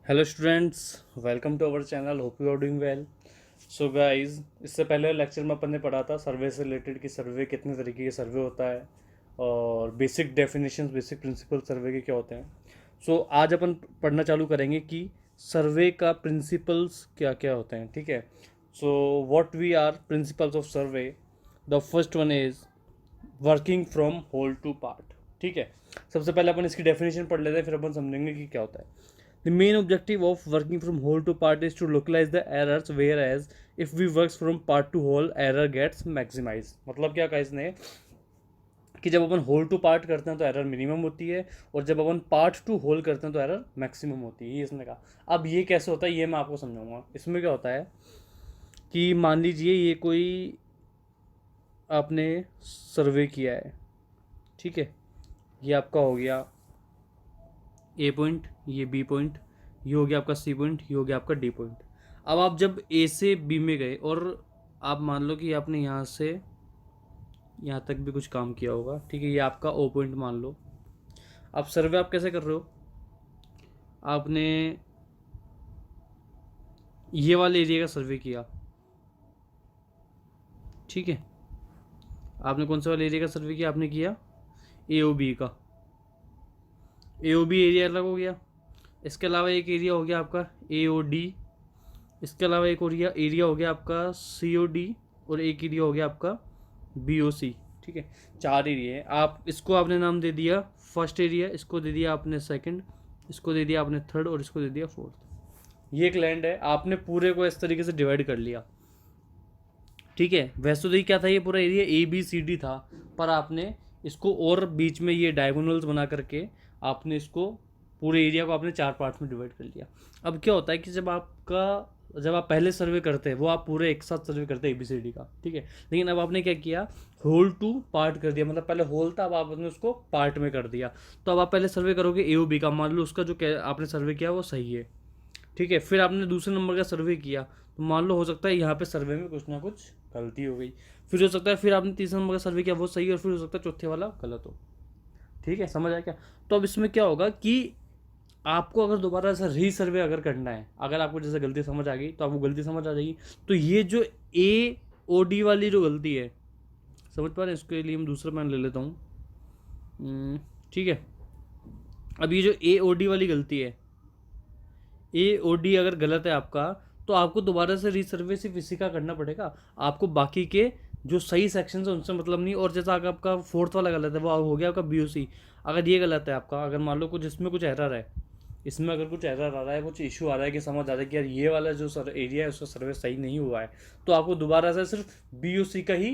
Hello students, welcome to our channel. Hope you are doing well. So guys, इससे पहले lecture में अपन ने पढ़ा था सर्वे से रिलेटेड कि सर्वे कितने तरीके के सर्वे होता है और बेसिक डेफिनेशंस, बेसिक प्रिंसिपल सर्वे के क्या होते हैं। सो आज अपन पढ़ना चालू करेंगे कि सर्वे का प्रिंसिपल्स क्या क्या होते हैं। ठीक है। So what we are principles of survey. The first one is working from whole to part. ठीक है। सबसे पहले अपन इसकी डेफिनेशन पढ़ लेते हैं, फिर अपन समझेंगे कि क्या होता है। The main objective of working from whole to part is to localize the errors, whereas if we works from part to whole, error gets maximized। मतलब क्या कहा इसने कि जब अपन होल टू पार्ट करते हैं तो एरर मिनिमम होती है, और जब अपन पार्ट टू होल करते हैं तो एरर मैक्सिमम होती है। ये इसने कहा। अब ये कैसे होता है ये मैं आपको समझाऊंगा। इसमें क्या होता है कि मान लीजिए ये कोई आपने सर्वे किया है। ठीक है। ये आपका हो गया ए पॉइंट, ये बी पॉइंट, ये हो गया आपका सी पॉइंट, ये हो गया आपका डी पॉइंट। अब आप जब ए से बी में गए और आप मान लो कि आपने यहाँ से यहाँ तक भी कुछ काम किया होगा। ठीक है। ये आपका ओ पॉइंट मान लो। अब सर्वे आप कैसे कर रहे हो? आपने ये वाले एरिया का सर्वे किया। ठीक है। आपने कौन से वाले एरिया का सर्वे किया? आपने किया ए ओ बी का। ए ओ बी एरिया अलग हो गया। इसके अलावा एक एरिया हो गया आपका ए ओ डी। इसके अलावा एक और एरिया हो गया आपका सी ओ डी, और एक एरिया हो गया आपका बी ओ सी। ठीक है। 4 एरिया है। आप इसको आपने नाम दे दिया फर्स्ट एरिया, इसको दे दिया आपने सेकंड, इसको दे दिया आपने थर्ड, और इसको दे दिया फोर्थ। ये एक लैंड है। आपने पूरे को इस तरीके से डिवाइड कर लिया। ठीक है। वैसे तो ये क्या था, ये पूरा area A B C D था, पर आपने इसको और बीच में ये डायगोनल्स बना करके आपने इसको पूरे एरिया को आपने 4 पार्ट्स में डिवाइड कर लिया। अब क्या होता है कि जब आप पहले सर्वे करते हैं वो आप पूरे एक साथ सर्वे करते हैं ABCD का। ठीक है। लेकिन अब आपने क्या किया, होल टू पार्ट कर दिया। मतलब पहले होल था, अब आपने उसको पार्ट में कर दिया। तो अब आप पहले सर्वे करोगे AOB का, मान लो उसका जो आपने सर्वे किया वो सही है। ठीक है। फिर आपने दूसरे नंबर का सर्वे किया, तो मान लो हो सकता है यहाँ पे सर्वे में कुछ ना कुछ गलती हो गई। फिर हो सकता है फिर आपने तीसरे नंबर का सर्वे किया वो सही है, और फिर हो सकता है चौथे वाला गलत हो। ठीक है। समझ आया क्या? तो अब इसमें क्या होगा कि आपको अगर दोबारा से रीसर्वे अगर करना है, अगर आपको जैसे गलती समझ आ गई तो आपको गलती समझ आ जाएगी। तो ये जो AOD वाली जो गलती है, समझ पा रहे हैं? इसके लिए हम दूसरा मैन ले लेता हूँ। ठीक है। अब ये जो AOD वाली गलती है, AOD अगर गलत है आपका, तो आपको दोबारा से रीसर्वे सिर्फ इसी का करना पड़ेगा। आपको बाकी के जो सही सेक्शन है उनसे मतलब नहीं। और जैसा अगर आपका फोर्थ वाला गलत है वो हो गया आपका BOC। अगर ये गलत है आपका, अगर मान लो कुछ इसमें कुछ एरर है, इसमें अगर कुछ एरर आ रहा है, कुछ इशू आ रहा है कि समझ आ रहा है कि यार ये वाला जो एरिया है उसका सर्वे सही नहीं हुआ है, तो आपको दोबारा से सिर्फ BOC का ही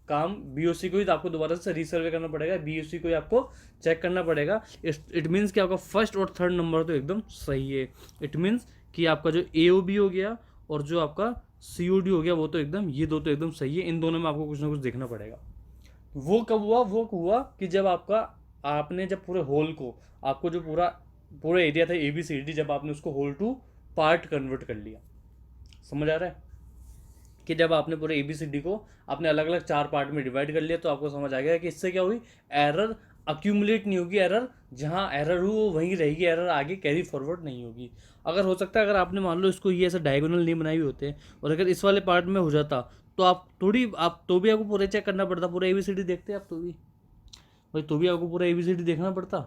काम, BOC को ही आपको दोबारा से रीसर्वे करना पड़ेगा, BOC को ही आपको चेक करना पड़ेगा। इट मीन्स कि आपका फर्स्ट और थर्ड नंबर तो एकदम सही है। इट मीन्स कि आपका जो AOB हो गया और जो आपका COD हो गया वो तो एकदम, ये दो तो एकदम सही है। इन दोनों में आपको कुछ ना कुछ देखना पड़ेगा। वो कब हुआ? वो हुआ कि जब आपने जब पूरे होल को, आपको जो पूरा एरिया था ABCD, जब आपने उसको होल टू पार्ट कन्वर्ट कर लिया। समझ आ रहा है कि जब आपने पूरे ABCD को आपने अलग अलग 4 पार्ट में डिवाइड कर लिया, तो आपको समझ आ गया कि इससे क्या हुई, एरर अक्यूमुलेट नहीं होगी। एरर जहाँ एरर हुई वो वहीं रहेगी, एरर आगे कैरी फॉरवर्ड नहीं होगी। अगर हो सकता है अगर आपने मान लो इसको ये ऐसे डायगोनल नहीं बनाए हुए होते, और अगर इस वाले पार्ट में हो जाता, तो आप तो भी आपको पूरे चेक करना पड़ता। पूरा ABCD देखते आप तो भी भाई, तो भी आपको पूरा ABCD देखना पड़ता।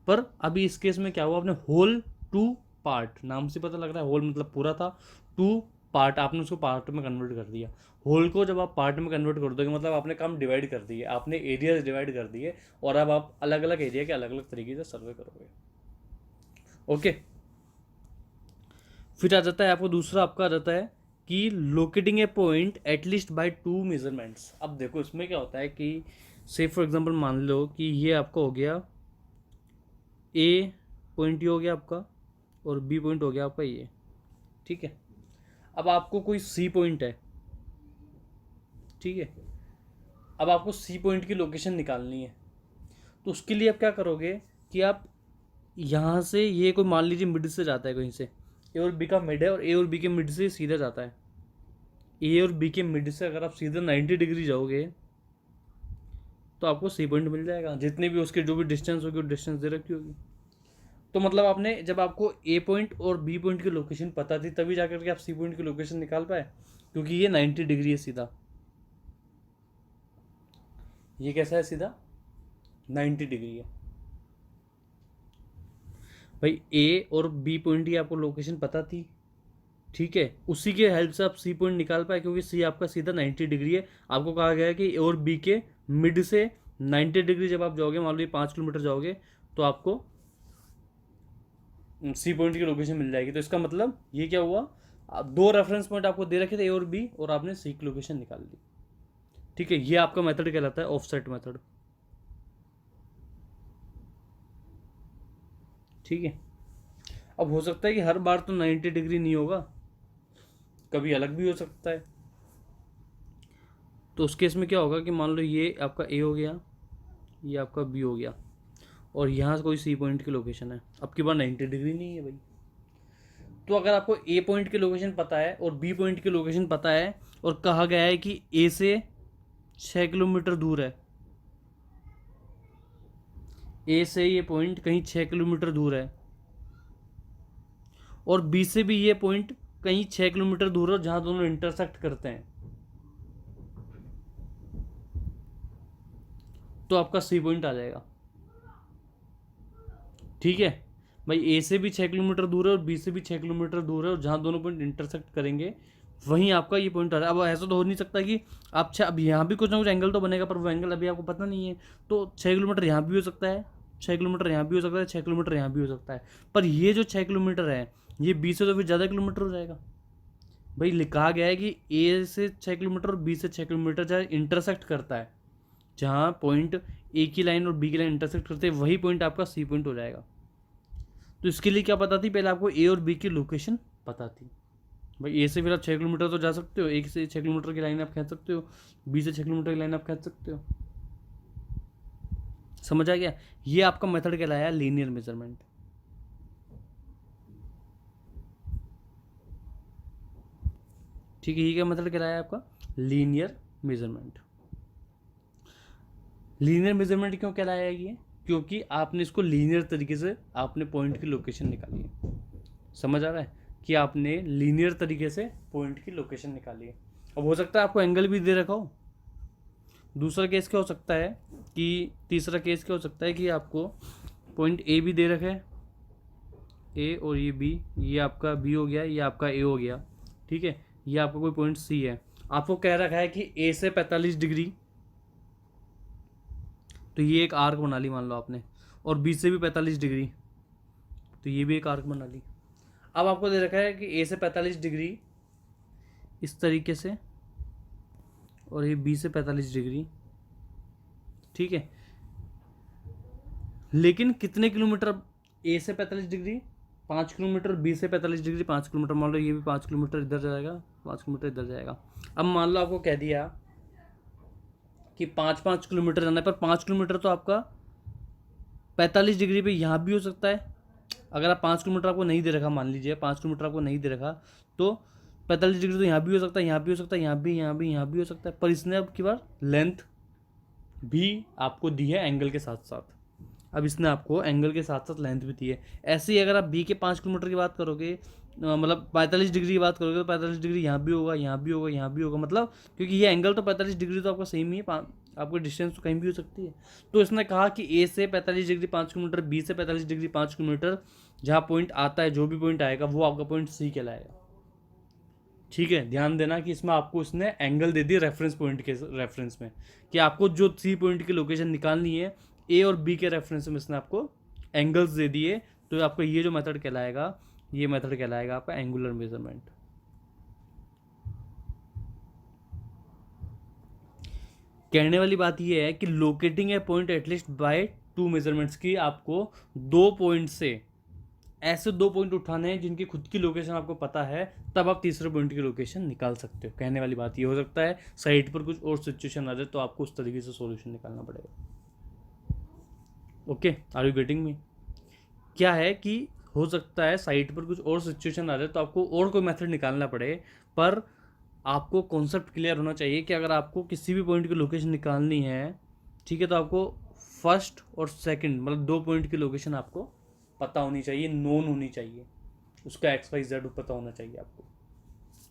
पर अभी इस केस में क्या हुआ, आपने होल टू पार्ट, नाम से पता लग रहा है होल मतलब पूरा था, टू पार्ट आपने उसको पार्ट में कन्वर्ट कर दिया। होल को जब आप पार्ट में कन्वर्ट कर दोगे मतलब आपने काम डिवाइड कर दिए, आपने एरियाज डिवाइड कर दिए, और अब आप अलग अलग एरिया के अलग अलग तरीके से सर्वे करोगे। ओके। फिर आ जाता है आपको दूसरा, आपका आ जाता है कि locating A point at least by 2 measurements. अब देखो इसमें क्या होता है कि से फॉर एग्जांपल मान लो कि ये आपका हो गया ए पॉइंट, ये हो गया आपका, और बी पॉइंट हो गया आपका ये। ठीक है। अब आपको कोई सी पॉइंट है। ठीक है। अब आपको सी पॉइंट की लोकेशन निकालनी है, तो उसके लिए आप क्या करोगे कि आप यहाँ से, ये कोई मान लीजिए मिड से जाता है कहीं से, ए और बी का मिड है, और ए और बी के मिड से सीधा जाता है। ए और बी के मिड से अगर आप सीधे 90 डिग्री जाओगे तो आपको सी पॉइंट मिल जाएगा। जितने भी उसके जो भी डिस्टेंस होगी वो डिस्टेंस दे रखी होगी। तो मतलब आपने जब आपको ए पॉइंट और बी पॉइंट की लोकेशन पता थी तभी जाकर के आप सी पॉइंट की लोकेशन निकाल पाए, क्योंकि ये 90 डिग्री है सीधा। ये कैसा है सीधा? 90 डिग्री है भाई। ए और बी पॉइंट की आपको लोकेशन पता थी, ठीक है, उसी के हेल्प से आप सी पॉइंट निकाल पाए, क्योंकि सी आपका सीधा 90 डिग्री है। आपको कहा गया है कि ए और बी के मिड से 90 डिग्री जब आप जाओगे, मान लो 5 किलोमीटर जाओगे, तो आपको सी पॉइंट की लोकेशन मिल जाएगी। तो इसका मतलब ये क्या हुआ, दो रेफरेंस पॉइंट आपको दे रखे थे ए और बी, और आपने सी की लोकेशन निकाल दी। ठीक है, ये आपका मेथड कहलाता है ऑफसेट मेथड। ठीक है, अब हो सकता है कि हर बार तो 90 डिग्री नहीं होगा, कभी अलग भी हो सकता है। तो उस केस में क्या होगा कि मान लो ये आपका ए हो गया, ये आपका बी हो गया, और यहाँ से कोई सी पॉइंट की लोकेशन है, अब की बार 90 डिग्री नहीं है भाई। तो अगर आपको ए पॉइंट की लोकेशन पता है और बी पॉइंट की लोकेशन पता है, और कहा गया है कि ए से 6 किलोमीटर दूर है, ए से ये पॉइंट कहीं 6 किलोमीटर दूर है, और बी से भी ये पॉइंट कहीं 6 किलोमीटर दूर है, जहां दोनों इंटरसेक्ट करते हैं, तो आपका सी पॉइंट आ जाएगा। ठीक है भाई, ए से भी 6 किलोमीटर दूर है और बी से भी 6 किलोमीटर दूर है, और जहां दोनों पॉइंट इंटरसेक्ट करेंगे वहीं आपका ये पॉइंट आ रहा है। अब ऐसा तो हो नहीं सकता कि आप अब यहाँ भी कुछ ना कुछ एंगल तो बनेगा, पर वो एंगल अभी आपको पता नहीं है। तो 6 किलोमीटर यहाँ भी हो सकता है, 6 किलोमीटर यहाँ भी हो सकता है, 6 किलोमीटर यहाँ भी हो सकता है, पर ये जो 6 किलोमीटर है ये बी से तो फिर ज़्यादा किलोमीटर हो जाएगा भाई। लिखा गया है कि ए से 6 किलोमीटर और बी से 6 किलोमीटर जहाँ इंटरसेक्ट करता है, जहाँ पॉइंट ए की लाइन और बी की लाइन इंटरसेक्ट करते हैं, वही पॉइंट आपका सी पॉइंट हो जाएगा। तो इसके लिए क्या पता थी, पहले आपको ए और बी की लोकेशन पता थी भाई। ए से फिर आप 6 किलोमीटर तो जा सकते हो, एक से 6 किलोमीटर की लाइन आप खींच सकते हो, बी से 6 किलोमीटर की लाइन आप खींच सकते हो। समझ आ गया? ये आपका मेथड कहलाया लीनियर मेजरमेंट। ठीक है, ये क्या मेथड कहलाया आपका? Linear measurement. लीनियर मेजरमेंट क्यों कहलाया ये? क्योंकि आपने इसको लीनियर तरीके से आपने पॉइंट की लोकेशन निकाली है। समझ आ रहा है कि आपने लीनियर तरीके से पॉइंट की लोकेशन निकाली है। अब हो सकता है आपको एंगल भी दे रखा हो। दूसरा केस क्या हो सकता है कि तीसरा केस क्या हो सकता है कि आपको पॉइंट ए भी दे रखा है, ए और ये बी, ये आपका बी हो गया, ये आपका ए हो गया। ठीक है, ये आपका कोई पॉइंट सी है, आपको कह रखा है कि ए से 45 डिग्री, तो ये एक आर्क बना ली मान लो आपने, और बी से भी 45 डिग्री, तो ये भी एक आर्क बना ली। अब आपको दे रखा है कि ए से 45 डिग्री इस तरीके से, और ये बी से 45 डिग्री। ठीक है, लेकिन कितने किलोमीटर? ए से 45 डिग्री 5 किलोमीटर, बी से 45 डिग्री 5 किलोमीटर, मान लो ये भी 5 किलोमीटर इधर जाएगा, 5 किलोमीटर इधर जाएगा। अब मान लो आपको कह दिया कि 5-5 किलोमीटर जाना है, पर 5 किलोमीटर तो आपका 45 डिग्री पे यहाँ भी हो सकता है। अगर आप 5 किलोमीटर आपको नहीं दे रखा, मान लीजिए 5 किलोमीटर आपको नहीं दे रखा, तो 45 डिग्री तो यहाँ भी हो सकता है, यहाँ भी हो सकता है, यहाँ भी, यहाँ भी, यहाँ भी हो सकता है। पर इसने अब की बार लेंथ भी आपको दी है एंगल के साथ साथ। अब इसने आपको एंगल के साथ साथ लेंथ भी दी है। ऐसे ही अगर आप बी के 5 किलोमीटर की बात करोगे, मतलब 45 डिग्री की बात करोगे, तो 45 डिग्री यहाँ भी होगा, यहाँ भी होगा, यहाँ भी होगा, मतलब क्योंकि ये एंगल तो 45 डिग्री तो आपका सेम ही है, आपको डिस्टेंस तो कहीं भी हो सकती है। तो इसने कहा कि ए से 45 डिग्री 5 किलोमीटर, बी से 45 डिग्री 5 किलोमीटर, जहाँ पॉइंट आता है, जो भी पॉइंट आएगा वो आपका पॉइंट सी कहलाएगा। ठीक है, ध्यान देना कि इसमें आपको इसने एंगल दे दिया रेफरेंस पॉइंट के रेफरेंस में, कि आपको जो सी पॉइंट की लोकेशन निकालनी है ए और बी के रेफरेंस में इसने आपको एंगल्स दे दिए। तो आपका ये जो मेथड कहलाएगा, ये मेथड कहलाएगा आपका एंगुलर मेजरमेंट। कहने वाली बात ये है कि locating A point at least by 2 measurements की, आपको 2 पॉइंट से ऐसे 2 पॉइंट उठाने हैं जिनकी खुद की लोकेशन आपको पता है, तब आप तीसरे पॉइंट की लोकेशन निकाल सकते हो। कहने वाली बात ये हो सकता है साइट पर कुछ और सिचुएशन आ जाए, तो आपको उस तरीके से सॉल्यूशन निकालना पड़ेगा। Okay, are you getting me? क्या है कि हो सकता है साइट पर कुछ और सिचुएशन आ जाए, तो आपको और कोई मेथड निकालना पड़े, पर आपको कॉन्सेप्ट क्लियर होना चाहिए कि अगर आपको किसी भी पॉइंट की लोकेशन निकालनी है, ठीक है, तो आपको फर्स्ट और सेकंड मतलब 2 पॉइंट की लोकेशन आपको पता होनी चाहिए, नोन होनी चाहिए, उसका XYZ पता होना चाहिए आपको।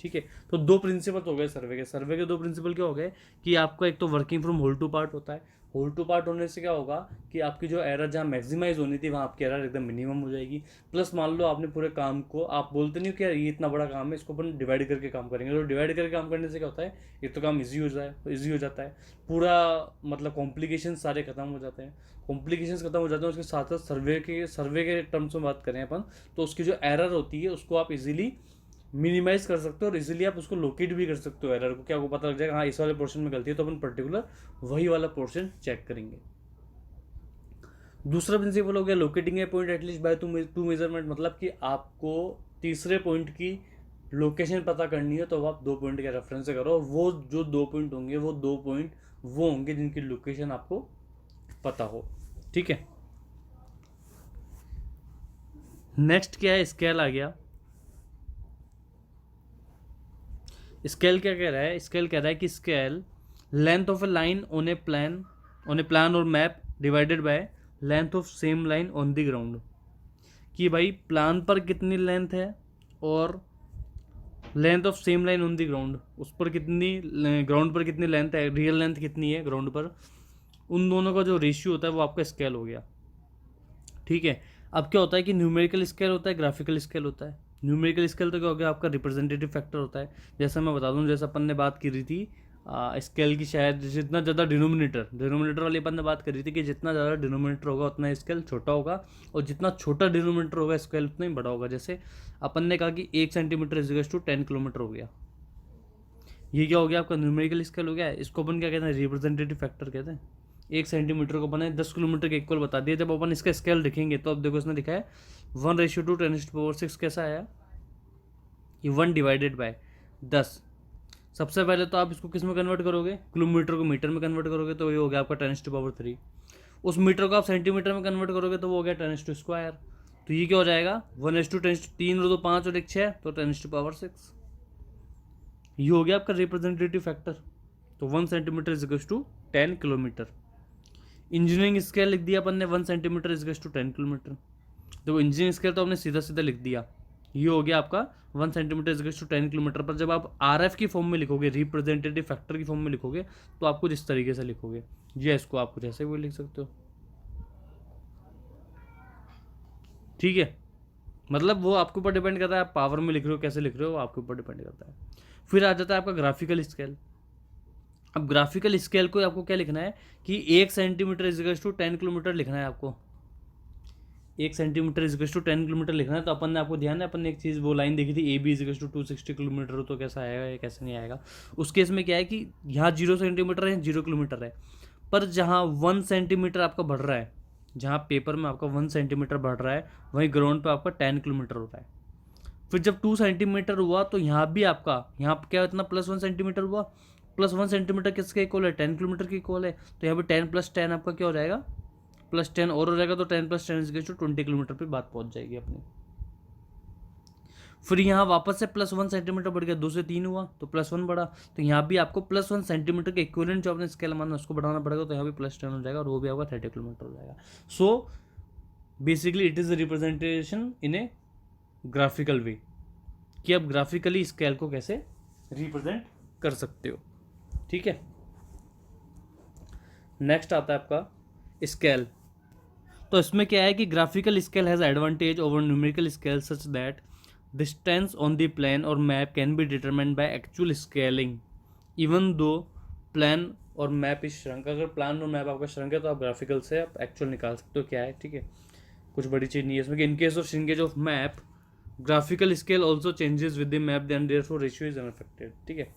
ठीक है, तो दो प्रिंसिपल हो गए सर्वे के दो प्रिंसिपल क्या हो गए कि आपका एक तो working from whole to part होता है। होल टू पार्ट होने से क्या होगा कि आपकी जो एरर जहाँ मैक्सिमाइज होनी थी वहाँ आपकी एरर एकदम मिनिमम हो जाएगी। प्लस मान लो आपने पूरे काम को, आप बोलते नहीं हो कि यार ये इतना बड़ा काम है, इसको अपन डिवाइड करके काम करेंगे, तो डिवाइड करके काम करने से क्या होता है, एक तो काम ईजी हो जाता है पूरा, मतलब कॉम्प्लिकेशन सारे खत्म हो जाते हैं। कॉम्प्लिकेशंस खत्म हो जाते हैं, उसके साथ साथ सर्वे के टर्म्स में बात करें अपन, तो उसकी जो एरर होती है उसको आप इजीली मिनिमाइज कर सकते हो और इजीली आप उसको लोकेट भी कर सकते हो एरर को, क्या आपको पता लग जाएगा हाँ इस वाले पोर्शन में गलती है, तो अपन पर्टिकुलर वही वाला पोर्शन चेक करेंगे। दूसरा प्रिंसिपल हो गया locating A point at least by two measurement, मतलब कि आपको तीसरे पॉइंट की लोकेशन पता करनी है तो आप दो पॉइंट के रेफरेंस से करो, वो जो दो पॉइंट होंगे वो दो पॉइंट वो होंगे जिनकी लोकेशन आपको पता हो। ठीक है, नेक्स्ट क्या है, स्केल आ गया। स्केल क्या कह रहा है, स्केल कह रहा है कि scale length of a line on a plan और map divided by length of same line on the ground, कि भाई प्लान पर कितनी लेंथ है और length of same line on the ground, उस पर कितनी, ग्राउंड पर कितनी लेंथ है, रियल लेंथ कितनी है ग्राउंड पर, उन दोनों का जो रेशियो होता है वो आपका स्केल हो गया। ठीक है, अब क्या होता है कि न्यूमेरिकल स्केल होता है, ग्राफिकल स्केल होता है। न्यूमेरिकल स्केल तो क्या हो गया आपका रिप्रेजेंटेटिव फैक्टर होता है। जैसा मैं बता दूं, जैसा अपन ने बात की रही थी स्केल की, शायद जितना ज़्यादा डिनोमिनेटर वाली अपन ने बात करी थी कि जितना ज़्यादा डिनोमिनेटर होगा उतना स्केल छोटा होगा, और जितना छोटा डिनोमिनेटर होगा स्केल उतना ही बड़ा होगा। जैसे अपन ने कहा कि 1 सेंटीमीटर इज टू 10 किलोमीटर हो गया, ये क्या हो गया आपका न्यूमेरिकल स्केल हो गया। इसको अपन क्या कहते हैं, रिप्रेजेंटेटिव फैक्टर कहते हैं। 1 सेंटीमीटर को बने 10 किलोमीटर के इक्वल बता दिया। जब अपन इसका स्केल लिखेंगे तो अब देखो इसने लिखा है 1:10⁻⁶ कैसा आया, ये 1 डिवाइडेड बाय 10। सबसे पहले तो आप इसको किस में कन्वर्ट करोगे, किलोमीटर को मीटर में कन्वर्ट करोगे तो ये हो गया आपका 10⁻3। उस मीटर को आप सेंटीमीटर में कन्वर्ट करोगे तो वो हो गया 10⁻²। तो ये क्या हो जाएगा 1:10, 3 और 2 5 और 1 6, तो 10⁻6। ये हो गया आपका रिप्रेजेंटेटिव फैक्टर। तो 1 centimetre is equal to 10 kilometre. Engineering scale लिख दिया अपन ने 1 centimetre is equal to 10 kilometre. तो इंजीनियरिंग स्केल तो आपने सीधा सीधा लिख दिया, ये हो गया आपका 1 centimetre is equal to 10 kilometre. पर जब आप RF की फॉर्म में लिखोगे, रिप्रेजेंटेटिव फैक्टर की फॉर्म में लिखोगे, तो आप कुछ इस तरीके से लिखोगे, या इसको आप कुछ ऐसे भी लिख सकते हो। ठीक है, मतलब वो आपके ऊपर डिपेंड करता है, आप पावर में लिख रहे हो कैसे लिख रहे हो, आपके ऊपर डिपेंड करता है। फिर आ जाता है आपका ग्राफिकल स्केल। अब ग्राफिकल स्केल को आपको क्या लिखना है कि 1 centimetre is equal to 10 kilometre लिखना है आपको। 1 centimetre is equal to 10 kilometre लिखना है। तो अपन ने, आपको ध्यान है, अपन ने एक चीज़ वो लाइन देखी थी, AB is equal to 260 kilometre, तो कैसा आएगा या कैसे नहीं आएगा। उस केस में क्या है कि यहाँ 0 सेंटीमीटर है, 0 किलोमीटर है, पर जहाँ 1 सेंटीमीटर आपका बढ़ रहा है, जहाँ पेपर में आपका 1 सेंटीमीटर बढ़ रहा है, वहीं ग्राउंड पर आपका 10 किलोमीटर हो रहा है। फिर जब 2 सेंटीमीटर हुआ तो यहाँ भी आपका, यहाँ क्या इतना +1 सेंटीमीटर हुआ, +1 सेंटीमीटर किसके इक्वल है, 10 किलोमीटर के इक्वल है। तो यहाँ पे 10 + 10 आपका क्या हो जाएगा, +10 और हो जाएगा, तो 10 + 10 इज टू 20 किलोमीटर पे बात पहुँच जाएगी अपनी। फिर यहाँ वापस से +1 सेंटीमीटर बढ़ गया, 2 से 3 हुआ तो +1 बढ़ा, तो यहाँ भी आपको +1 सेंटीमीटर के इक्विवेलेंट जो आपने स्केल माना उसको बढ़ाना पड़ेगा, तो यहाँ भी +10 हो जाएगा और वो भी आपका 30 किलोमीटर हो जाएगा। So basically it is representation in a graphical way, कि आप ग्राफिकली स्केल को कैसे रिप्रेजेंट कर सकते हो। ठीक है, नेक्स्ट आता है आपका स्केल। तो इसमें क्या है कि graphical scale has advantage over numerical scale such that distance on the plan और map can be determined by actual scaling even though plan और मैप इज श्रंक। अगर प्लान और मैप आपका श्रंक है तो आप ग्राफिकल से आप एक्चुअल निकाल सकते हो क्या है। ठीक है, कुछ बड़ी चीज़ नहीं है इसमें कि in case of shrinkage of map graphical scale also changes with the map then therefore ratio is unaffected. ठीक है,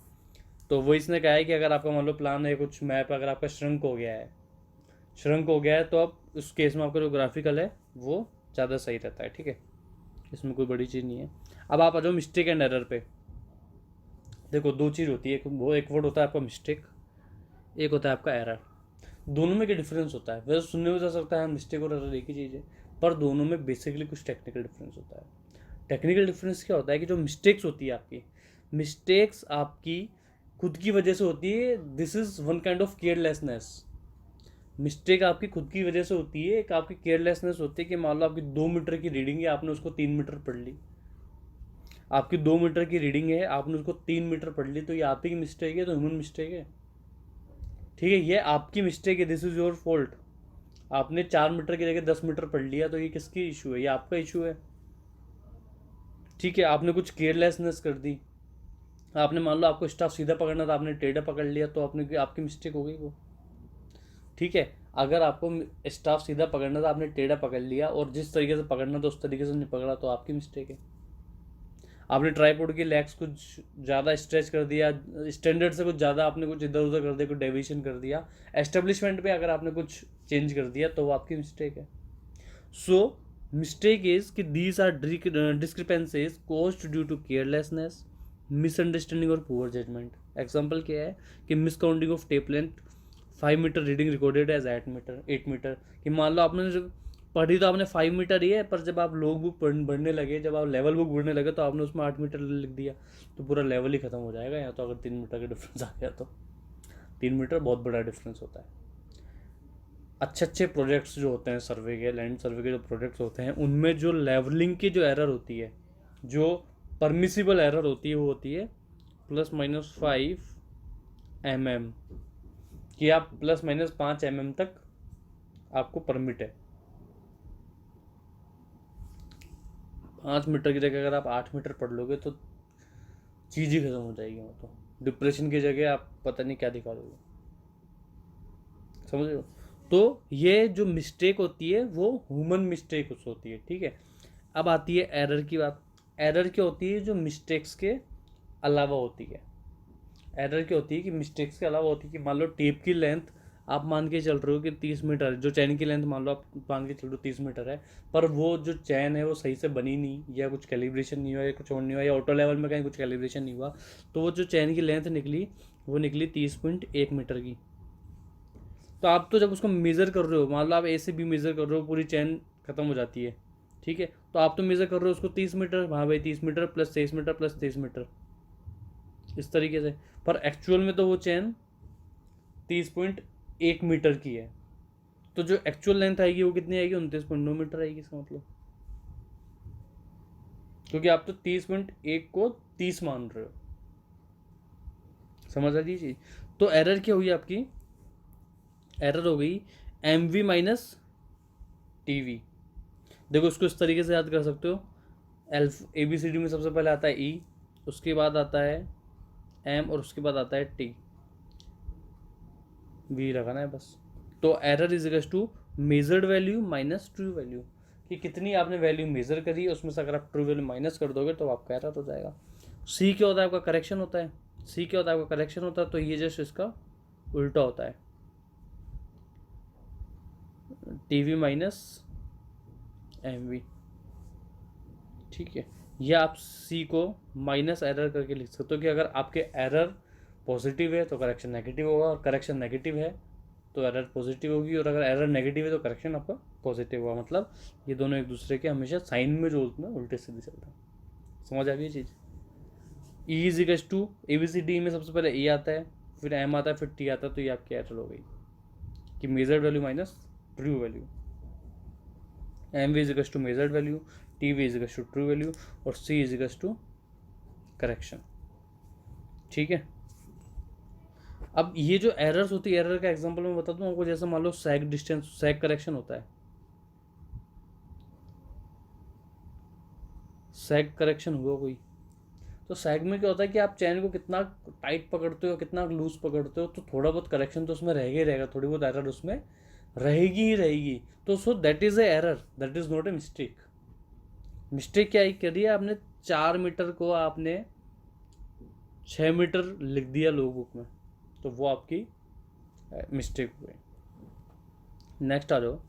तो वो इसने कहा है कि अगर आपका मान लो प्लान है कुछ मैप अगर आपका श्रंक हो गया है तो अब उस केस में आपका जो ग्राफिकल है वो ज़्यादा सही रहता है। ठीक है, इसमें कोई बड़ी चीज़ नहीं है। अब आप आ जाओ मिस्टेक एंड एरर पे। देखो दो चीज़ होती है, एक वर्ड होता है आपका मिस्टेक, एक होता है आपका एरर। दोनों में क्या डिफरेंस होता है, वैसे सुनने में जा सकता है मिस्टेक और एरर एक ही चीज़ है, पर दोनों में बेसिकली कुछ टेक्निकल डिफरेंस होता है। टेक्निकल डिफरेंस क्या होता है कि जो मिस्टेक्स होती है आपकी, मिस्टेक्स आपकी खुद की वजह से होती है, this is one kind of carelessness. Mistake आपकी खुद की वजह से होती है, एक आपकी केयरलेसनेस होती है कि मान लो आपकी 2 मीटर की रीडिंग है, आपने उसको 3 मीटर पढ़ ली। आपकी 2 मीटर की रीडिंग है, आपने उसको 3 मीटर पढ़ ली, तो ये आप ही की मिस्टेक है, तो ह्यूमन मिस्टेक है। ठीक है, ये आपकी मिस्टेक है, दिस इज योर फॉल्ट। आपने 4 मीटर की जगह 10 मीटर पढ़ लिया, तो ये किसकी इशू है? ये आपका इशू है। ठीक है, आपने कुछ केयरलेसनेस कर दी, आपने मान लो आपको स्टाफ सीधा पकड़ना था, आपने टेढ़ा पकड़ लिया, तो आपने आपकी मिस्टेक हो गई वो। ठीक है, अगर आपको स्टाफ सीधा पकड़ना था, आपने टेढ़ा पकड़ लिया और जिस तरीके से पकड़ना था उस तरीके से नहीं पकड़ा, तो आपकी मिस्टेक है। आपने ट्राईपोड की लेग्स कुछ ज़्यादा स्ट्रेच कर दिया, स्टैंडर्ड से कुछ ज़्यादा आपने कुछ इधर उधर कर दिया, कुछ डेविएशन कर दिया, एस्टेब्लिशमेंट में अगर आपने कुछ चेंज कर दिया, तो वो आपकी मिस्टेक है। सो मिस्टेक इज कि these are discrepancies caused due to carelessness, misunderstanding और पुअर जजमेंट। एग्जाम्पल क्या है कि miscounting of tape length, 5 metre reading recorded as 8 metre. कि मान लो आपने जब पढ़ी तो आपने 5 मीटर ही है, पर जब आप लॉग बुक पढ़ने लगे, जब आप लेवल बुक पढ़ने लगे, तो आपने उसमें 8 मीटर लिख दिया, तो पूरा लेवल ही खत्म हो जाएगा। यहाँ तो अगर 3 मीटर का डिफरेंस आ गया तो 3 मीटर बहुत बड़ा डिफरेंस होता है। अच्छे अच्छे प्रोजेक्ट्स जो होते हैं सर्वे के, लैंड सर्वे के जो प्रोजेक्ट्स होते हैं, उनमें जो लेवलिंग की जो एरर होती है, जो परमिसिबल एरर होती है, वो होती है +-5 mm, कि आप +-5 mm तक आपको परमिट है। 5 मीटर की जगह अगर आप 8 मीटर पढ़ लोगे तो चीज़ ही खत्म हो जाएगी। वो तो डिप्रेशन की जगह आप पता नहीं क्या दिखा दोगे, समझ रहे हो? तो ये जो मिस्टेक होती है वो ह्यूमन मिस्टेक होती है। ठीक है, अब आती है एरर की बात। एरर क्या होती है? जो मिस्टेक्स के अलावा होती है। एरर क्या होती है कि मिस्टेक्स के अलावा होती है कि मान लो टेप की लेंथ आप मान के चल रहे हो कि 30 मीटर, जो चैन की लेंथ मान लो आप मान के चल रहे हो 30 मीटर है, पर वो जो चैन है वो सही से बनी नहीं, या कुछ कैलिब्रेशन नहीं हुआ, या कुछ और नहीं हुआ, या ऑटो लेवल में कहीं कुछ कैलिब्रेशन नहीं हुआ, तो वो जो चैन की लेंथ निकली वो निकली 30.1 मीटर की। तो आप तो जब उसको मेज़र कर रहे हो, मान लो आप ए से बी मेज़र कर रहे हो, पूरी चैन खत्म हो जाती है। ठीक है, तो आप तो मेज़र कर रहे हो उसको 30 मीटर, हाँ भाई 30 metre plus 23 metre plus 23 metre, इस तरीके से। पर एक्चुअल में तो वो चैन 30.1 मीटर की है, तो जो एक्चुअल लेंथ आएगी वो कितनी आएगी? 29.9 मीटर आएगी, इसका मतलब। क्योंकि आप तो 30.1 को 30 मान रहे हो, समझ आ रही चीज? तो एरर क्या हुई आपकी? एरर हो गई MV-TV। देखो इसको इस तरीके से याद कर सकते हो। ABCD में सबसे पहले आता है E, उसके बाद आता है M, और उसके बाद आता है T। V लगाना है बस। तो error is equal to measured value minus true value, कि कितनी आपने वैल्यू मेजर करी, उसमें से अगर आप ट्रू वैल्यू माइनस कर दोगे तो आपका एरर हो जाएगा। C क्या होता है? आपका करेक्शन होता है। C क्या होता है? आपका करेक्शन होता है। तो ये जस्ट इसका उल्टा होता है, TV माइनस MV। ठीक है, या आप C को माइनस एरर करके लिख सकते हो कि अगर आपके एरर पॉजिटिव है तो करेक्शन नेगेटिव होगा, और करेक्शन नेगेटिव है तो एरर पॉजिटिव होगी, और अगर एरर नेगेटिव है तो करेक्शन आपका पॉजिटिव होगा। मतलब ये दोनों एक दूसरे के हमेशा साइन में जो होते हैं उल्टे सीधे चलते हैं। समझ आ गई चीज़? E is equal to ABCD में सबसे पहले E आता है, फिर M आता है, फिर T आता है, तो ये आपकी एरर हो गई कि measured value minus true value. MV is equal to measured value, TV is equal to true value, और C is equal to correction. ठीक है, अब ये जो एरर्स होती है, एरर का एग्जांपल मैं बता दूं आपको। जैसे मान लो सैग डिस्टेंस, सैग करेक्शन होता है। सैग करेक्शन हुआ कोई, तो सैग में क्या होता है कि आप चैन को कितना टाइट पकड़ते हो, कितना लूज पकड़ते हो, तो थोड़ा बहुत करेक्शन तो उसमें रहेगा ही रहेगा, थोड़ी बहुत एरर उसमें रहेगी ही रहेगी। तो so that is a error, that is not a mistake. Mistake क्या करिए आपने? 4 मीटर को आपने 6 मीटर लिख दिया लॉग बुक में, तो वो आपकी मिस्टेक हो गई। नेक्स्ट आ जाओ।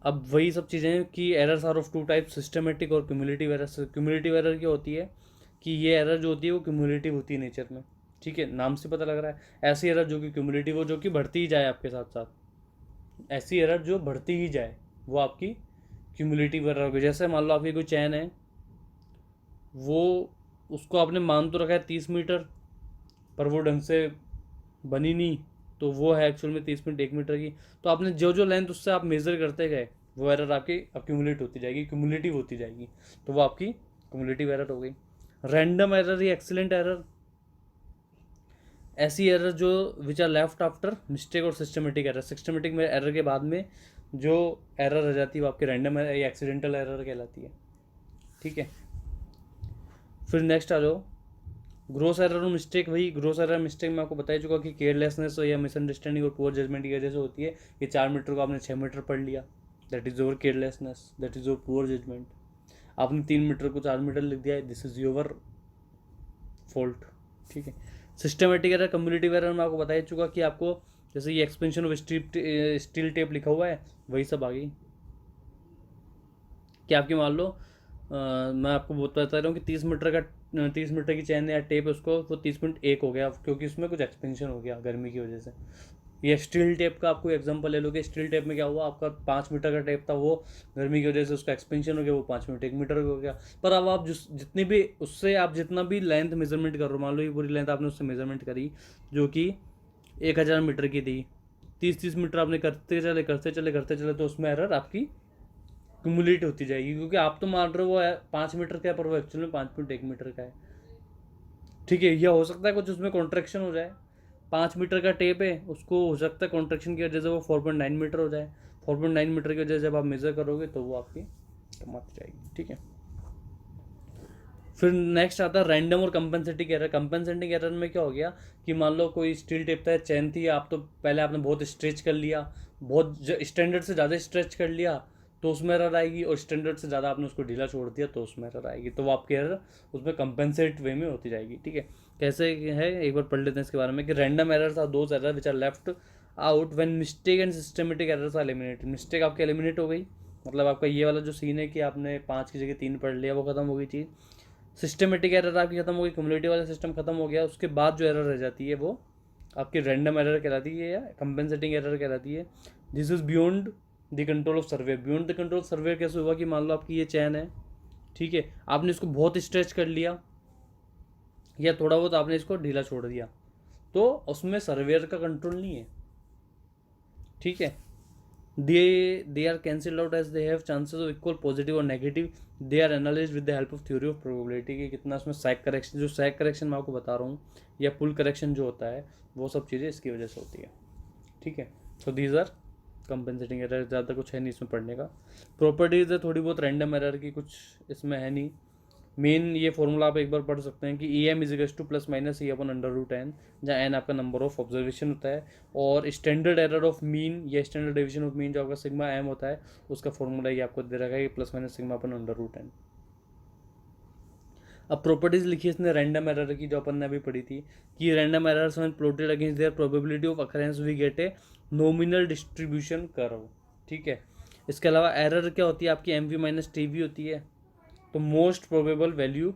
अब वही सब चीज़ें कि errors are of two type, systematic और क्यूमुलेटिव एरर। क्यूमुलेटिव एरर क्या होती है कि ये एरर जो होती है वो क्यूमुलेटिव होती है नेचर में। ठीक है, नाम से पता लग रहा है। ऐसी एरर जो कि क्यूमुलेटिव हो, जो कि बढ़ती ही जाए आपके साथ साथ, ऐसी एरर जो बढ़ती ही जाए, वो आपकी क्यूमुलेटिव एरर होगी। जैसे मान लो आपकी कोई चैन है, वो उसको आपने मान तो रखा है 30 मीटर, पर वो ढंग से बनी नहीं, तो वो है एक्चुअल में 30.1 मीटर की। तो आपने जो जो लेंथ उससे आप मेज़र करते गए वो एरर आपकी अक्यूमुलेट होती जाएगी, क्यूमुलेटिव होती जाएगी, तो वो आपकी क्यूमुलेटिव एरर हो गई। रैंडम एरर या एक्सीलेंट एरर, ऐसी एरर जो which are left after mistake और सिस्टमेटिक एरर। सिस्टमेटिक में एरर के बाद में जो एरर रह जाती है वो आपकी रैंडम एरर या एक्सीडेंटल एरर कहलाती है। ठीक है, फिर नेक्स्ट आ जाओ ग्रोस एरर और मिस्टेक। वही ग्रोस एरर मिस्टेक मैं आपको बता ही चुका कि केयरलेसनेस या मिसअंडरस्टैंडिंग और पुअर जजमेंट की वजह से होती है। ये 4 मीटर को आपने 6 मीटर पढ़ लिया, that is your carelessness, that is your poor judgement. आपने 3 मीटर को 4 मीटर लिख दिया, दिस इज योर फॉल्ट। ठीक है, सिस्टमेटिक एरर कम्युनिटिव एरर मैं आपको बता ही चुका कि आपको जैसे ये एक्सपेंशन ऑफ स्टील टेप लिखा हुआ है वही सब आ गई कि आपकी मान लो मैं आपको बता रहा हूँ कि 30 मीटर की चैन या टेप है उसको वो 30.1 हो गया क्योंकि उसमें कुछ एक्सपेंशन हो गया गर्मी की वजह से। ये स्टील टेप का आपको एग्जांपल ले लो कि स्टील टेप में क्या हुआ, आपका 5 मीटर का टेप था वो गर्मी की वजह से उसका एक्सपेंशन हो गया, वो 5 मीटर 1 मीटर हो गया। पर अब आप जितनी भी उससे आप जितना भी लेंथ मेजरमेंट कर रहे हो, मान लो ये पूरी लेंथ आपने उससे मेजरमेंट करी जो कि 1000 मीटर की थी, 30-30 मीटर आपने करते चले तो उसमें एरर आपकी क्यूमुलेट होती जाएगी क्योंकि आप तो मान रहे हो वो 5 मीटर का है पर वो एक्चुअल में 5.1 मीटर का है। ठीक है, यह हो सकता है कुछ उसमें कॉन्ट्रैक्शन हो जाए, 5 मीटर का टेप है उसको हो सकता है कॉन्ट्रैक्शन की वजह से वो 4.9 मीटर हो जाए, 4.9 मीटर की वजह से जब आप मेजर करोगे तो वो आपकी कम आती जाएगी। ठीक है, फिर नेक्स्ट आता है रैंडम और कंपनसेटिंग एरर। कंपनसेटिंग एरर में क्या हो गया कि मान लो कोई स्टील टेप था, चैन थी, आप तो पहले आपने बहुत स्ट्रेच कर लिया, बहुत स्टैंडर्ड से ज़्यादा स्ट्रेच कर लिया तो उसमें एरर आएगी, और स्टैंडर्ड से ज़्यादा आपने उसको ढीला छोड़ दिया तो उसमें एरर आएगी, तो वो आपकी एरर उसमें कंपनसेट वे में होती जाएगी। ठीक है, कैसे है एक बार पढ़ लेते हैं इसके बारे में कि random errors are those error which are left out when mistake and systematic errors are eliminated. Mistake आपकी एलिमिनेट हो गई, मतलब आपका ये वाला जो सीन है कि आपने 5 की जगह 3 पढ़ लिया वो खत्म हो गई चीज़। सिस्टमेटिक एरर आपकी खत्म हो गई, कम्युनिटी वाला सिस्टम खत्म हो गया, उसके बाद जो एरर रह जाती है वो आपकी रैंडम एरर कहलाती है या कंपेंसेटिंग एरर कहलाती है। This is beyond the control of survey. Beyond the control survey कैसे हुआ कि मान लो आपकी ये चैन है, ठीक है, आपने इसको बहुत स्ट्रेच कर लिया या थोड़ा बहुत आपने इसको ढीला छोड़ दिया तो उसमें सर्वेयर का कंट्रोल नहीं है। ठीक है, they are cancelled out as they have chances of equal positive और negative. they are analyzed with the help of theory of probability कि कितना उसमें सैग करेक्शन, जो सैग करेक्शन मैं आपको बता रहा हूँ या पुल करेक्शन जो होता है वो सब चीज़ें इसकी वजह से होती है। ठीक है, so these are compensating error. ज़्यादा कुछ है नहीं इसमें पढ़ने का। प्रॉपर्टीज है थोड़ी बहुत रैंडम एरर की, कुछ इसमें है नहीं। मेन ये फॉर्मूला आप एक बार पढ़ सकते हैं कि E M is equals to plus minus E upon under root N, जहाँ एन आपका नंबर ऑफ ऑब्जर्वेशन होता है और स्टैंडर्ड एरर ऑफ मीन या स्टैंडर्ड डेविएशन ऑफ मीन जो आपका सिग्मा एम होता है उसका फॉर्मूला ये आपको दे रखा है कि प्लस माइनस सिग्मा अपन अंडर रूट एन। अब प्रॉपर्टीज लिखी है इसने रैंडम एरर की जो अपन ने अभी पढ़ी थी कि random errors when plotted against their probability of occurrence we get a nominal distribution curve. ठीक है, इसके अलावा एरर क्या होती है आपकी M V minus T V होती है, तो मोस्ट प्रोबेबल वैल्यू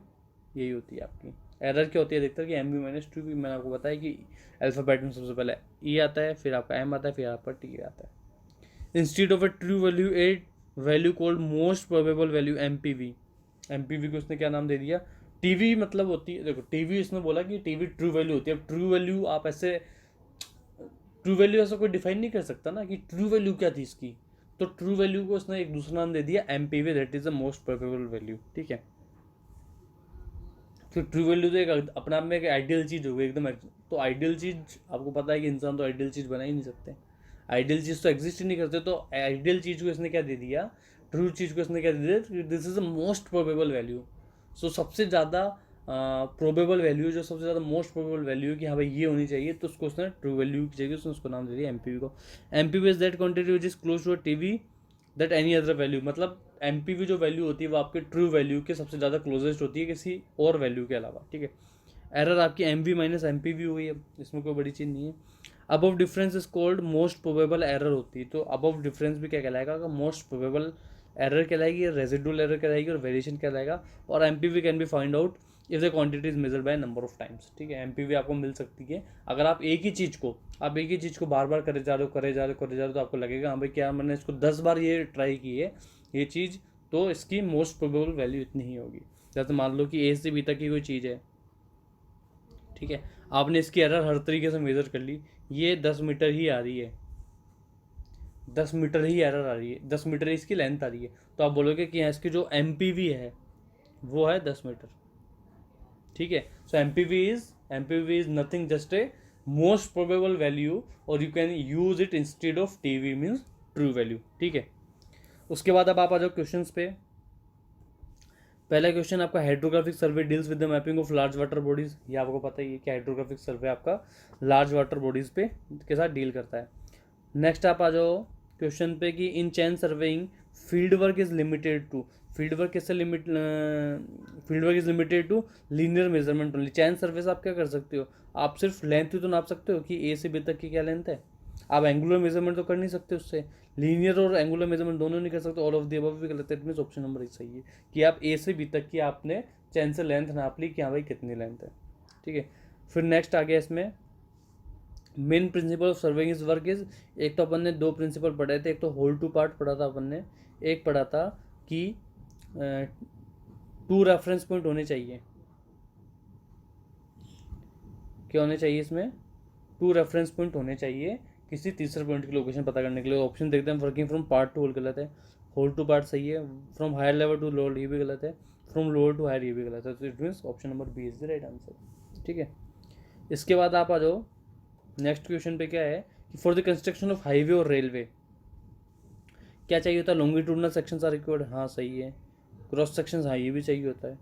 यही होती है आपकी। एरर क्या होती है देखते हैं कि M B minus two B, मैंने आपको बताया कि अल्फ़ाबेट में सबसे पहले ई आता है, फिर आपका एम आता है, फिर आपका टी आता है। Instead of a true value a value called most probable value M P V. M P V को उसने क्या नाम दे दिया, टी वी मतलब होती है, देखो टी वी इसने बोला कि टी वी ट्रू वैल्यू होती है। अब ट्रू वैल्यू आप ऐसे ट्रू वैल्यू ऐसा कोई डिफाइन नहीं कर सकता ना कि ट्रू वैल्यू क्या थी इसकी, तो ट्रू वैल्यू को उसने एक दूसरा नाम दे दिया M P V, that is the most probable value. ठीक है, तो ट्रू वैल्यू तो एक अपने आप में एक आइडियल चीज़ हो गई एकदम। तो आइडियल चीज़ आपको पता है कि इंसान तो आइडियल चीज़ बना ही नहीं सकते, आइडियल चीज़ तो एग्जिस्ट ही नहीं करते, तो आइडियल चीज़ को इसने क्या दे दिया, ट्रू चीज़ को इसने क्या दे दिया, this is the most probable value. So सबसे ज़्यादा प्रोबेबल वैल्यू, जो सबसे ज़्यादा मोस्ट प्रोबेबल वैल्यू है कि हाँ भाई ये होनी चाहिए, तो उसको उसने ट्रू वैल्यू की जगह उसने उसको नाम दे दिया एम पी वी को। M P V is that quantity which is close to a T V that any other value, मतलब एम पी वी जो वैल्यू होती है वो आपके ट्रू वैल्यू के सबसे ज़्यादा क्लोजेस्ट होती है किसी और वैल्यू के अलावा। ठीक है, एरर आपकी M V minus M P V हुई है, इसमें कोई बड़ी चीज़ नहीं है। Above difference is called most probable error होती है, तो अबव डिफरेंस भी क्या कहलाएगा, मोस्ट प्रोबेबल एरर कहलाएगी, रेजिडुअल एरर कहलाएगी और वेरिएशन कहलाएगा। और M P V can be find out if the quantity is measured by number of times. ठीक है, एम पी वी आपको मिल सकती है अगर आप एक ही चीज़ को बार बार करे जा रहे हो तो आपको लगेगा हाँ भाई क्या मैंने इसको 10 बार ये ट्राई की है ये चीज़, तो इसकी मोस्ट प्रोबेबल वैल्यू इतनी ही होगी। जैसे मान लो कि ए से बी तक की कोई चीज़ है, ठीक है, आपने इसकी एरर हर तरीके से मेज़र कर ली, ये 10 मीटर ही आ रही है, 10 मीटर ही एरर आ रही है, 10 मीटर ही इसकी लेंथ आ रही है, तो आप बोलोगे कि यहाँ इसकी जो MPV है वो है 10 मीटर। ठीक है, so MPV is nothing, just a most probable value, और you can use it instead of TV means true value. ठीक है, उसके बाद अब आप आ जाओ क्वेश्चंस पे। पहला क्वेश्चन आपका, hydrographic survey deals with the mapping of large water bodies. ये आपको पता ही है कि हाइड्रोग्राफिक सर्वे आपका लार्ज वाटर बॉडीज पे के साथ डील करता है। नेक्स्ट आप आ जाओ क्वेश्चन पे कि in chain surveying field work is limited to, field work किससे field work is limited to linear measurement only. Chain survey से आप क्या कर सकते हो, आप सिर्फ लेंथ ही तो नाप सकते हो कि A से B तक की क्या लेंथ है, आप एंगुलर मेजरमेंट तो कर नहीं सकते उससे, लीनियर और एंगुलर मेजरमेंट दोनों नहीं कर सकते। ऑल ऑफ द अबव भी गलत है, इट मींस ऑप्शन नंबर एक सही है कि आप A से B तक की आपने चैन से लेंथ नाप ली कि हाँ भाई कितनी लेंथ है। ठीक है, फिर नेक्स्ट आ गया इसमें main principle of surveying is work is, एक तो अपन ने दो प्रिंसिपल पढ़े थे, एक तो होल टू पार्ट पढ़ा था अपन ने, एक पढ़ा था कि 2 रेफरेंस पॉइंट होने चाहिए। क्या होने चाहिए इसमें, 2 रेफरेंस पॉइंट होने चाहिए किसी तीसरे पॉइंट की लोकेशन पता करने के लिए। ऑप्शन देखते हैं, working from part to whole गलत है, होल टू पार्ट सही है, from higher level to lower ये भी गलत है, फ्रॉम लोअर टू हायर ये भी गलत है, तो it means option number B is the right answer. ठीक है, इसके बाद आप आ जाओ नेक्स्ट क्वेश्चन पे, क्या है कि for the construction of highway और रेलवे क्या चाहिए होता है, लॉन्गिट्यूडनल सेक्शंस आर रिक्वायर्ड, हाँ सही है, क्रॉस सेक्शंस हाँ ये भी चाहिए होता है,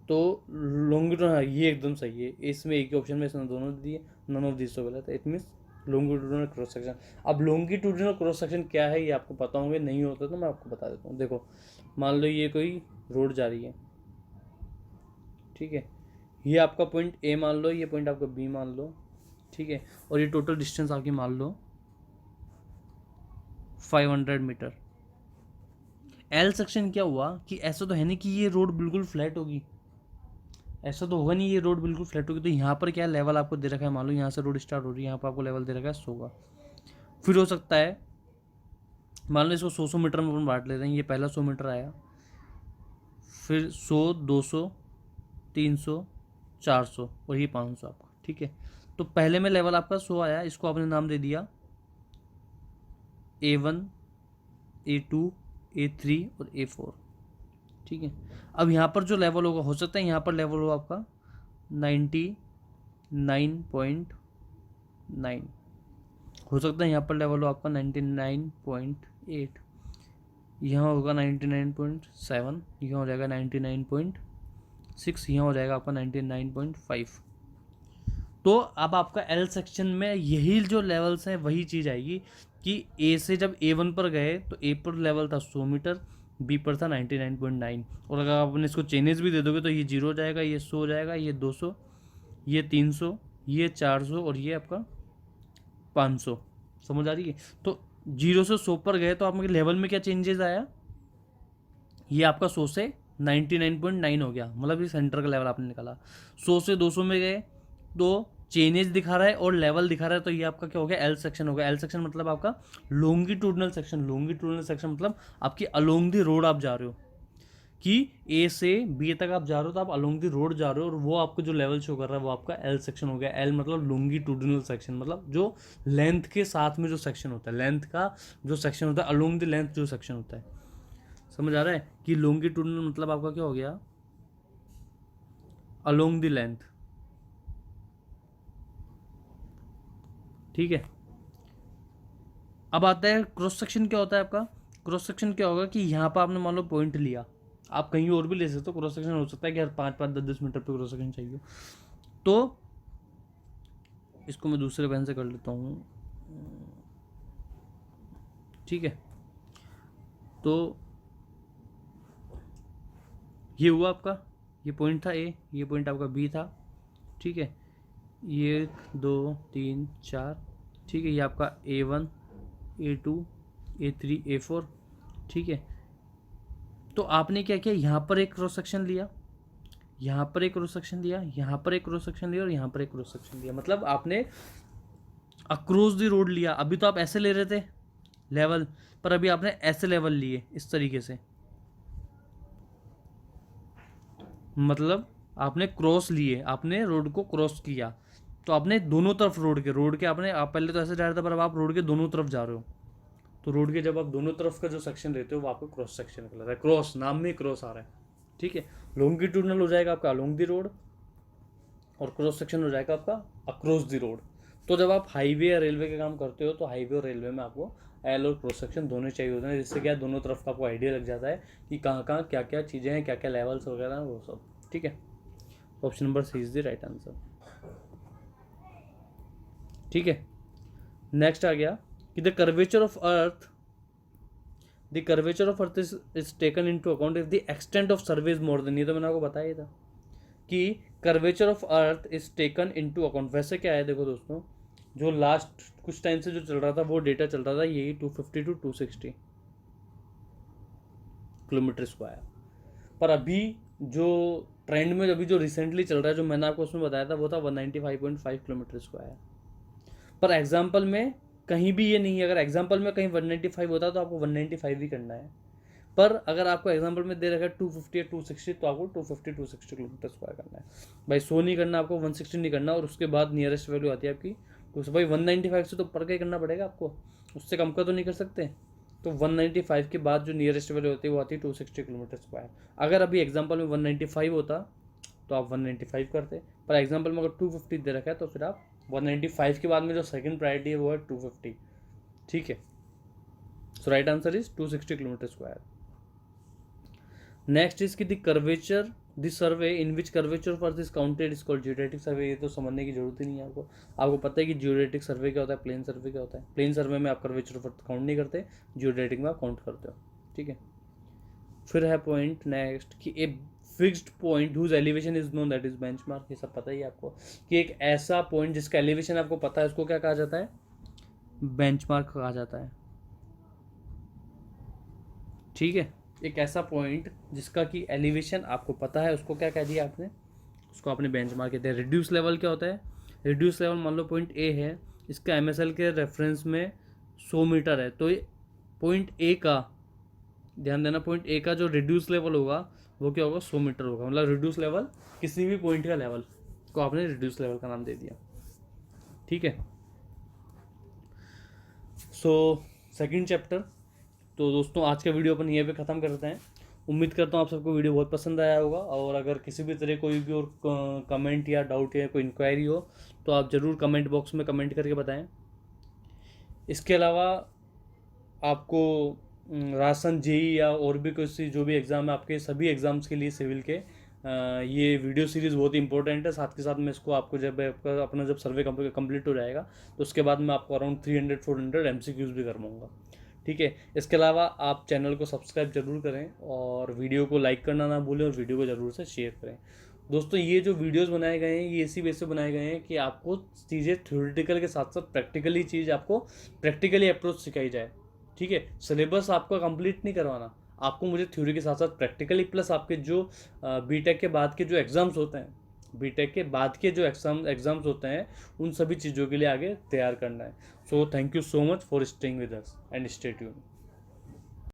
तो लॉन्गिट्यूड हाँ ये एकदम सही है, इसमें एक ही ऑप्शन में इसने दोनों दिए, नन ऑफ दिस तो गलत है, it means longitudinal cross section. अब लॉन्गिट्यूडनल क्रॉस सेक्शन क्या है ये आपको पता होंगे, नहीं होता तो मैं आपको बता देता हूँ। देखो मान लो ये कोई रोड जा रही है, ठीक है, ये आपका पॉइंट A मान लो, ये पॉइंट आपका B मान लो, ठीक है, और ये टोटल डिस्टेंस आपकी मान लो 500 मीटर। L सेक्शन क्या हुआ कि ऐसा तो है नहीं कि ये रोड बिल्कुल फ्लैट होगी, ऐसा तो होगा नहीं ये रोड बिल्कुल फ्लैट होगी, तो यहाँ पर क्या लेवल आपको दे रखा है, मान लो यहाँ से रोड स्टार्ट हो रही है, यहाँ पर आपको लेवल दे रखा है 100 का, फिर हो सकता है मान लो इसको 100 मीटर में अपन बांट लेते हैं, ये पहला 100 मीटर आया, फिर 100 200 300 400 और ये 500 आपका। ठीक है, तो पहले में लेवल आपका 100 आया, इसको आपने नाम दे दिया A1 A2 A3 और A4। ठीक है, अब यहाँ पर जो लेवल होगा, हो सकता है यहाँ पर लेवल हो आपका 99.9, हो सकता है यहाँ पर लेवल हो आपका 99.8, यहाँ होगा 99.7, यहाँ हो जाएगा 99.6, यहाँ हो जाएगा आपका 99.5। तो अब आपका L सेक्शन में यही जो लेवल्स हैं वही चीज़ आएगी कि A से जब A1 पर गए तो A पर लेवल था 100 मीटर, B पर था 99.9, और अगर आप अपने इसको चेंजेस भी दे दोगे तो ये 0 हो जाएगा, ये 100 हो जाएगा, ये 200, ये 300, ये 400 और ये आपका 500। समझ आ रही है, तो 0 से 100 पर गए तो आपके लेवल में क्या चेंजेस आया, ये आपका 100 से 99.9 हो गया, मतलब ये सेंटर का लेवल आपने निकाला। 100 से 200 में गए तो चेंजेस दिखा रहा है और लेवल दिखा रहा है, तो ये आपका क्या हो गया, L सेक्शन हो गया। L सेक्शन मतलब आपका लॉन्गिट्यूडनल सेक्शन, लॉन्गिट्यूडनल सेक्शन मतलब आपकी अलोंग द रोड आप जा रहे हो, कि A से B तक आप जा रहे हो, तो आप अलोंग द रोड जा रहे हो, और वो आपको जो लेवल शो कर रहा है वो आपका L सेक्शन हो गया। L मतलब लॉन्गिट्यूडनल सेक्शन, मतलब जो लेंथ के साथ में जो सेक्शन होता है, लेंथ का जो सेक्शन होता है, अलोंग द लेंथ जो सेक्शन होता है। समझ आ रहा है कि लॉन्गिट्यूडनल मतलब आपका क्या हो गया, अलोंग द लेंथ। ठीक है, अब आता है क्रॉस सेक्शन। क्या होता है आपका क्रॉस सेक्शन, क्या होगा कि यहाँ पर आपने मान लो पॉइंट लिया, आप कहीं और भी ले सकते हो, क्रॉस सेक्शन हो सकता है कि हर 5-5 10-10 मीटर पे क्रॉस सेक्शन चाहिए, तो इसको मैं दूसरे पेन से कर लेता हूँ। ठीक है, तो ये हुआ आपका, ये पॉइंट था A, ये पॉइंट आपका B था। ठीक है, ये 2 3 4, ठीक है, ये आपका A1 A2 A3 A4। ठीक है, तो आपने क्या किया, यहाँ पर एक क्रॉस सेक्शन लिया, यहाँ पर एक क्रॉस सेक्शन लिया, यहाँ पर एक क्रॉस सेक्शन लिया और यहाँ पर एक क्रॉस सेक्शन लिया, मतलब आपने अक्रॉस द रोड लिया। अभी तो आप ऐसे ले रहे थे लेवल, पर अभी आपने ऐसे लेवल लिए इस तरीके से, मतलब आपने क्रॉस लिए, आपने रोड को क्रॉस किया, तो आपने दोनों तरफ रोड के आपने, आप पहले तो ऐसे जा रहे थे पर अब आप रोड के दोनों तरफ जा रहे हो, तो रोड के जब आप दोनों तरफ का जो सेक्शन लेते हो वो आपको क्रॉस सेक्शन कहलाता है। क्रॉस नाम में क्रॉस आ रहा है, ठीक है। लॉन्गिट्यूडनल हो जाएगा आपका अलोंग द रोड, और क्रॉस सेक्शन हो जाएगा आपका अक्रॉस द रोड। तो जब आप हाईवे या रेलवे का काम करते हो तो हाईवे और रेलवे में आपको एल और क्रॉस सेक्शन दोनों चाहिए होते हैं, जिससे क्या दोनों तरफ का आपको आइडिया लग जाता है कि कहाँ कहाँ क्या क्या चीज़ें हैं, क्या क्या लेवल्स वगैरह वो सब, ठीक है। Option number C is the right answer, ठीक है। नेक्स्ट आ गया कि the curvature of earth, the curvature of earth is taken into account if the extent of survey is more than, ये तो मैंने आपको बताया ही था कि curvature of earth is taken into account. वैसे क्या है देखो दोस्तों, जो लास्ट कुछ टाइम से जो चल रहा था वो डेटा चल रहा था यही 250 टू 260 किलोमीटर स्क्वायर, पर अभी जो ट्रेंड में अभी जो रिसेंटली चल रहा है, जो मैंने आपको उसमें बताया था वो था 195.5 किलोमीटर स्क्वायर। पर एग्जाम्पल में कहीं भी ये नहीं है, अगर एग्जाम्पल में कहीं 195 होता तो आपको 195 ही करना है, पर अगर आपको एग्जाम्पल में दे रखा है 250 या 260 तो आपको 250-260 किलोमीटर स्क्वायर करना है भाई। 100 नहीं करना आपको, 160 नहीं करना, और उसके बाद नियरेस्ट वैल्यू आती है आपकी तो भाई 195 से तो ऊपर का ही करना पड़ेगा आपको, उससे कम का तो नहीं कर सकते। तो 195 के बाद जो नियरेस्ट वैल्यू होती है वो आती है 260 किलोमीटर स्क्वायर। अगर अभी एग्जाम्पल में 195 होता तो आप 195 करते, पर एग्जाम्पल में अगर 250 दे रखा है तो फिर आप 195 के बाद में जो सेकंड प्रायोरिटी है वो है 250, ठीक है। So right answer is 260 kilometre square. Next is की the curvature, the survey in which curvature of earth is counted is called geodetic survey. ये तो समझने की जरूरत ही नहीं है आपको, आपको पता है कि जियोडेटिक सर्वे क्या होता है, प्लेन सर्वे क्या होता है। प्लेन सर्वे में आप कर्वेचर ऑफ अर्थ काउंट नहीं करते, जियोडेटिक में आप काउंट करते हो, ठीक है। फिर है पॉइंट नेक्स्ट कि a fixed point whose elevation is known that is benchmark. ये सब पता ही है आपको कि एक ऐसा पॉइंट जिसका एलिवेशन आपको पता है उसको क्या कहा जाता है, बेंचमार्क कहा जाता है, ठीक है। एक ऐसा पॉइंट जिसका कि एलिवेशन आपको पता है उसको क्या कह दिया आपने, उसको आपने बेंचमार्क कहते हैं। रिड्यूस लेवल क्या होता है, रिड्यूस लेवल मान लो पॉइंट ए है, इसका एमएसएल के रेफरेंस में 100 मीटर है, तो पॉइंट ए का ध्यान देना, पॉइंट ए का जो रिड्यूस लेवल होगा वो क्या होगा, 100 मीटर होगा। मतलब रिड्यूस लेवल किसी भी पॉइंट का लेवल को आपने रिड्यूस लेवल का नाम दे दिया, ठीक है। सो सेकंड चैप्टर, तो दोस्तों आज का वीडियो अपन यहीं पे ख़त्म करते हैं। उम्मीद करता हूँ आप सबको वीडियो बहुत पसंद आया होगा, और अगर किसी भी तरह कोई भी और कमेंट या डाउट या कोई इंक्वायरी हो तो आप ज़रूर कमेंट बॉक्स में कमेंट करके बताएं। इसके अलावा आपको राशन जेई या और भी कोई जो भी एग्ज़ाम है आपके सभी एग्ज़ाम्स के लिए सिविल के ये वीडियो सीरीज़ बहुत ही इंपॉर्टेंट है। साथ के साथ मैं इसको आपको जब अपना जब सर्वे कंप्लीट हो जाएगा तो उसके बाद मैं आपको अराउंड 300-400 MCQs भी करवाऊँगा, ठीक है। इसके अलावा आप चैनल को सब्सक्राइब जरूर करें और वीडियो को लाइक करना ना भूलें, और वीडियो को ज़रूर से शेयर करें। दोस्तों ये जो वीडियोस बनाए गए हैं ये इसी बेस से बनाए गए हैं कि आपको चीज़ें थ्योरेटिकल के साथ साथ प्रैक्टिकली चीज़ आपको प्रैक्टिकली अप्रोच सिखाई जाए, ठीक है। सिलेबस आपका कंप्लीट नहीं करवाना, आपको मुझे थ्योरी के साथ साथ प्रैक्टिकली प्लस आपके जो बीटेक के बाद के जो एग्ज़ाम्स होते हैं, बीटेक के बाद के जो एग्ज़ाम्स होते हैं उन सभी चीज़ों के लिए आगे तैयार करना है। So thank you so much for staying with us and stay tuned.